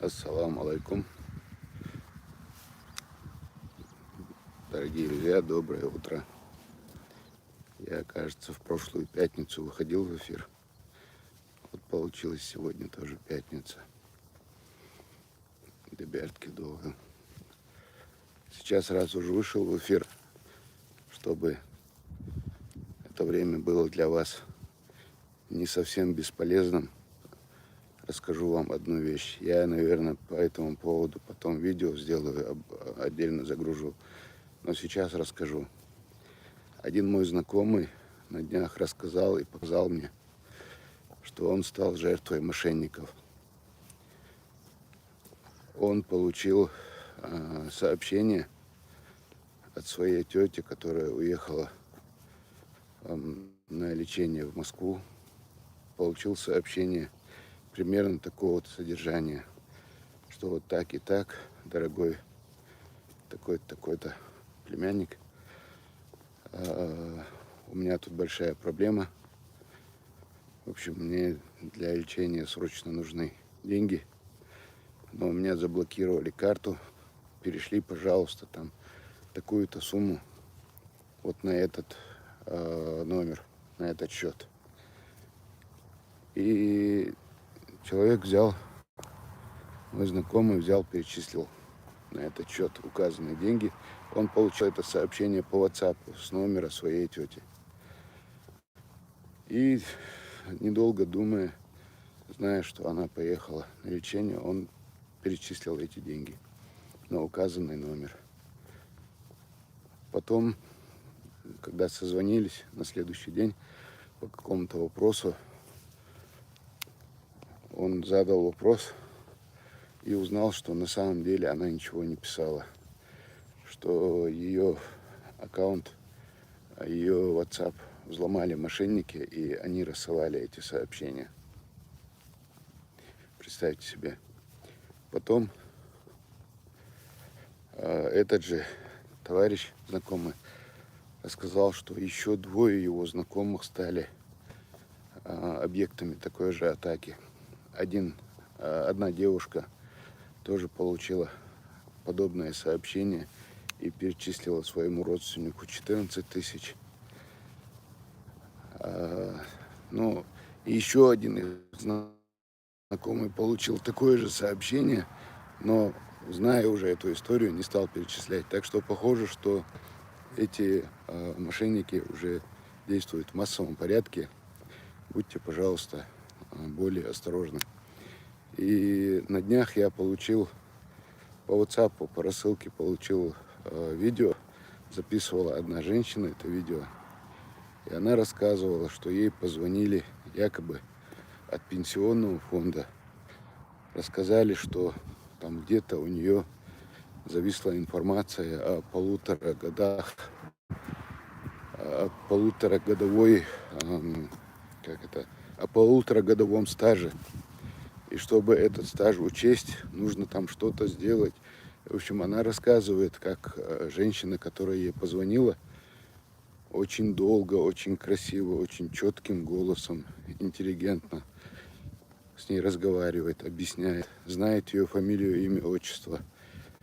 Ассаламу алейкум. Дорогие друзья, доброе утро. Я, кажется, в прошлую пятницу выходил в эфир. Вот получилось сегодня тоже пятница. Дебертки долго. Сейчас раз уже вышел в эфир, чтобы это время было для вас не совсем бесполезным. Расскажу вам одну вещь. Я, наверное, по этому поводу потом видео сделаю, отдельно загружу. Но сейчас расскажу. Один мой знакомый на днях рассказал и показал мне, что он стал жертвой мошенников. Он получил сообщение от своей тети, которая уехала на лечение в Москву. Получил сообщение примерно такого-то содержания, что вот так и так, дорогой такой-то племянник, у меня тут большая проблема. В общем, мне для лечения срочно нужны деньги, но у меня заблокировали карту. Перешли, пожалуйста, там такую-то сумму вот на этот номер, на этот счет. И человек взял, мой знакомый взял, перечислил на этот счет указанные деньги. Он получил это сообщение по WhatsApp с номера своей тети. И недолго думая, зная, что она поехала на лечение, он перечислил эти деньги на указанный номер. Потом, когда созвонились на следующий день по какому-то вопросу, он задал вопрос и узнал, что на самом деле она ничего не писала, что ее аккаунт, ее WhatsApp взломали мошенники, и они рассылали эти сообщения. Представьте себе. Потом этот же товарищ, знакомый, рассказал, что еще двое его знакомых стали объектами такой же атаки. Одна девушка тоже получила подобное сообщение и перечислила своему родственнику 14 тысяч. Ну, и еще один из знакомый получил такое же сообщение, но, зная уже эту историю, не стал перечислять. Так что похоже, что эти мошенники уже действуют в массовом порядке. Будьте, пожалуйста, более осторожны. И на днях я получил по WhatsApp, по рассылке получил видео. Записывала одна женщина это видео. И она рассказывала, что ей позвонили якобы от пенсионного фонда. Рассказали, что там где-то у нее зависла информация о полуторагодовом стаже. И чтобы этот стаж учесть, нужно там что-то сделать. В общем, она рассказывает, как женщина, которая ей позвонила, очень долго, очень красиво, очень четким голосом, интеллигентно с ней разговаривает, объясняет, знает ее фамилию, имя, отчество,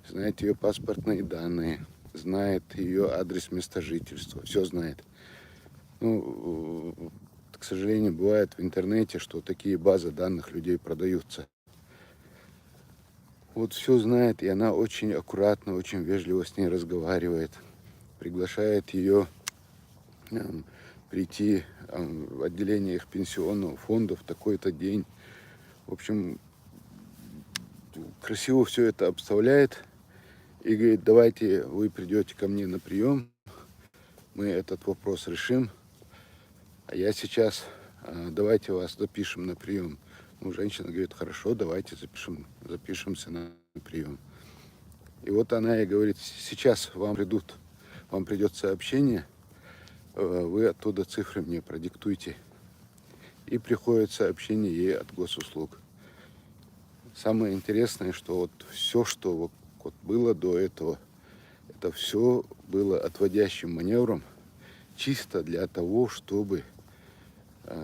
знает ее паспортные данные, знает ее адрес места жительства, все знает. Ну, к сожалению, бывает в интернете, что такие базы данных людей продаются. Вот все знает, и она очень аккуратно, очень вежливо с ней разговаривает, приглашает ее прийти в отделение их пенсионного фонда в такой-то день. В общем, красиво все это обставляет и говорит: давайте вы придете ко мне на прием, мы этот вопрос решим, а я сейчас, давайте вас запишем на прием. Ну, женщина говорит: хорошо, давайте запишемся на прием. И вот она ей говорит: сейчас вам придет сообщение, вы оттуда цифры мне продиктуйте. И приходит сообщение ей от госуслуг. Самое интересное, что вот все, что вот было до этого, это все было отводящим маневром, чисто для того, чтобы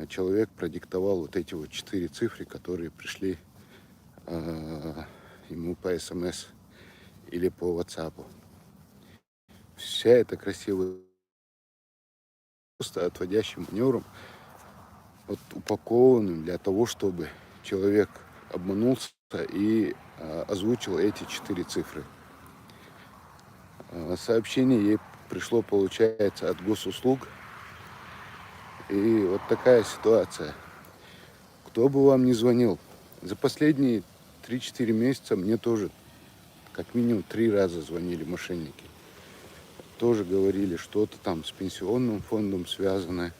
человек продиктовал вот эти вот 4 цифры, которые пришли ему по СМС или по WhatsApp. Вся эта красивая просто отводящим маневром, вот упакованным для того, чтобы человек обманулся и озвучил эти 4 цифры. Сообщение ей пришло, получается, от госуслуг. И вот такая ситуация. Кто бы вам ни звонил, за последние 3-4 месяца мне тоже как минимум 3 раза звонили мошенники. Тоже говорили, что-то там с пенсионным фондом связано,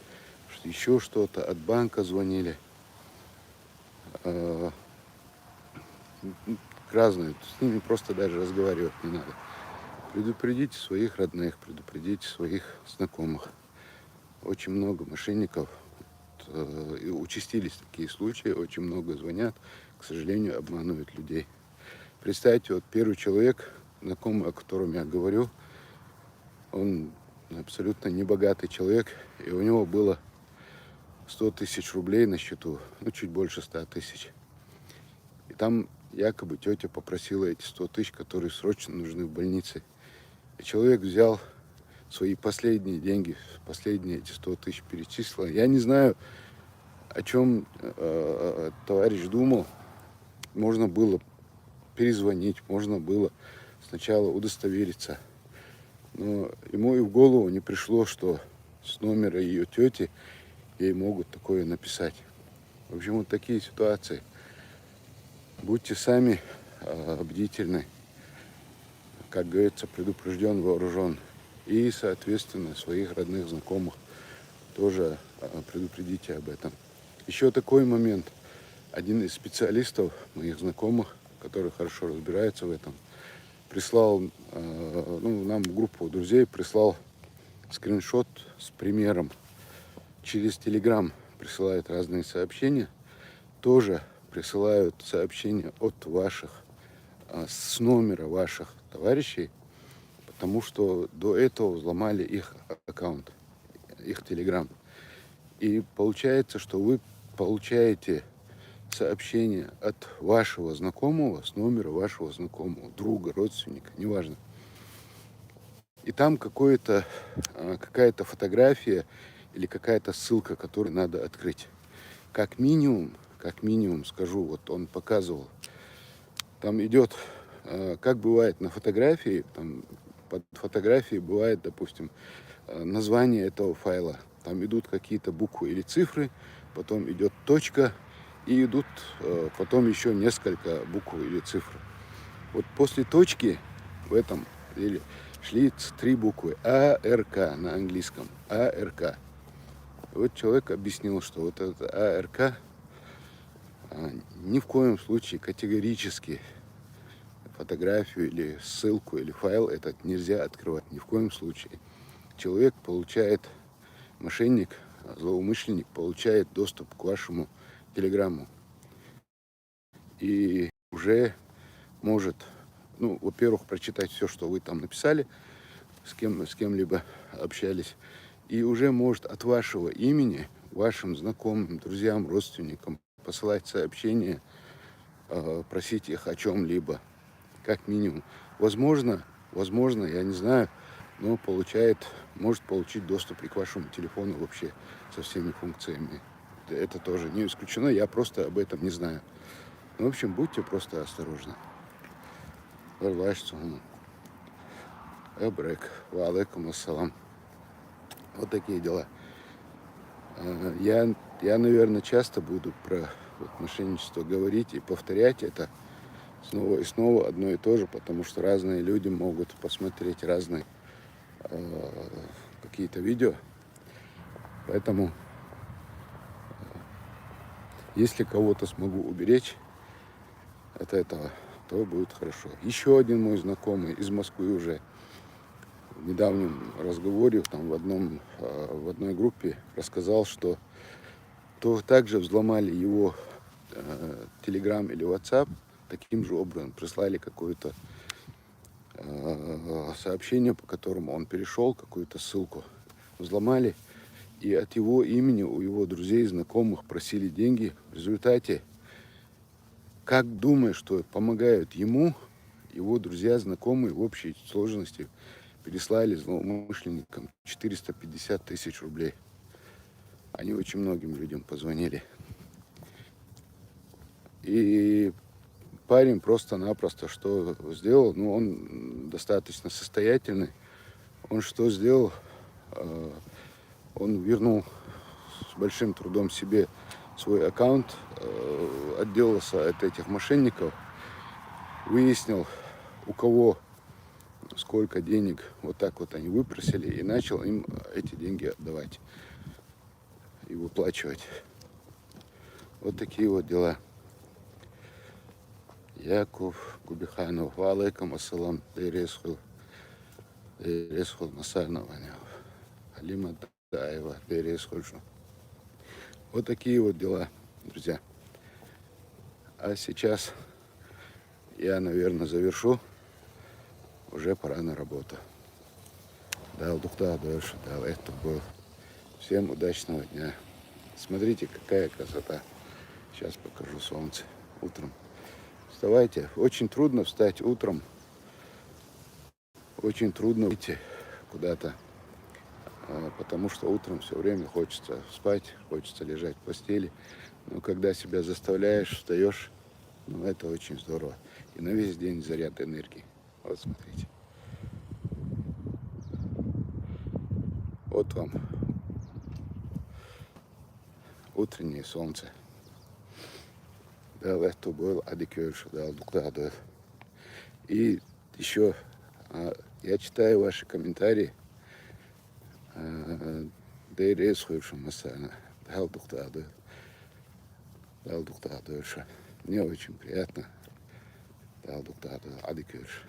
что еще что-то, от банка звонили. Разные, с ними просто даже разговаривать не надо. Предупредите своих родных, предупредите своих знакомых. Очень много мошенников, и участились такие случаи, очень много звонят, к сожалению, обманывают людей. Представьте, вот первый человек, знакомый, о котором я говорю, он абсолютно небогатый человек, и у него было 100 тысяч рублей на счету, ну, чуть больше 100 тысяч. И там якобы тетя попросила эти 100 тысяч, которые срочно нужны в больнице. И человек взял свои последние деньги, последние эти 100 тысяч перечислил. Я не знаю, о чем товарищ думал. Можно было перезвонить, можно было сначала удостовериться. Но ему и в голову не пришло, что с номера ее тети ей могут такое написать. В общем, вот такие ситуации. Будьте сами бдительны. Как говорится, предупрежден, вооружен. И, соответственно, своих родных, знакомых тоже предупредите об этом. Еще такой момент. Один из специалистов, моих знакомых, который хорошо разбирается в этом, прислал, нам в группу друзей прислал скриншот с примером. Через Telegram присылают разные сообщения. Тоже присылают сообщения от ваших, с номера ваших товарищей, потому что до этого взломали их аккаунт, их Telegram. И получается, что вы получаете сообщение от вашего знакомого с номера вашего знакомого, друга, родственника, неважно. И там какая-то фотография или какая-то ссылка, которую надо открыть. Как минимум, скажу, вот он показывал, там идет, как бывает на фотографии, там под фотографией бывает, допустим, название этого файла. Там идут какие-то буквы или цифры, потом идет точка, и идут потом еще несколько букв или цифр. Вот после точки в этом шли 3 буквы АРК на английском. АРК. Вот человек объяснил, что вот это АРК ни в коем случае категорически фотографию или ссылку или файл этот нельзя открывать. Ни в коем случае. Человек получает, мошенник, злоумышленник получает доступ к вашему телеграмму. И уже может, во-первых, прочитать все, что вы там написали, с кем-либо общались. И уже может от вашего имени вашим знакомым, друзьям, родственникам посылать сообщения, просить их о чем-либо, как минимум. Возможно, я не знаю, но может получить доступ и к вашему телефону вообще со всеми функциями. Это тоже не исключено, я просто об этом не знаю. В общем, будьте просто осторожны. Эбрек, ва алейкум ассалам. Вот такие дела. Я, наверное, часто буду про мошенничество говорить и повторять это снова и снова одно и то же, потому что разные люди могут посмотреть разные какие-то видео. Поэтому, если кого-то смогу уберечь от этого, то будет хорошо. Еще один мой знакомый из Москвы уже в недавнем разговоре там в одной группе рассказал, что также взломали его Telegram или WhatsApp таким же образом. Прислали какое-то сообщение, по которому он перешел, какую-то ссылку. Взломали. И от его имени у его друзей, знакомых просили деньги. В результате как думаю, что помогают ему, его друзья, знакомые в общей сложности переслали злоумышленникам 450 тысяч рублей. Они очень многим людям позвонили. И парень просто-напросто что сделал, ну, он достаточно состоятельный. Он что сделал? Он вернул с большим трудом себе свой аккаунт, отделался от этих мошенников, выяснил, у кого сколько денег вот так вот они выпросили, и начал им эти деньги отдавать и выплачивать. Вот такие вот дела. Яков Губиханов, валейкум ассалам, Дейресхул Масарнованя, Алима Даева, Дейресхул. Вот такие вот дела, друзья. А сейчас я, наверное, завершу. Уже пора на работу. Дал духта дольше, дал это был. Всем удачного дня. Смотрите, какая красота. Сейчас покажу солнце утром. Вставайте. Очень трудно встать утром. Очень трудно выйти куда-то. Потому что утром все время хочется спать, хочется лежать в постели. Но когда себя заставляешь, встаешь, ну это очень здорово. И на весь день заряд энергии. Вот смотрите. Вот вам утреннее солнце. Дал это был адекёршу, дал дукладу. И еще я читаю ваши комментарии. Дейресхуевшу масана. Дал дукладу. Дал дукладу. Мне очень приятно. Дал дукладу адекёршу.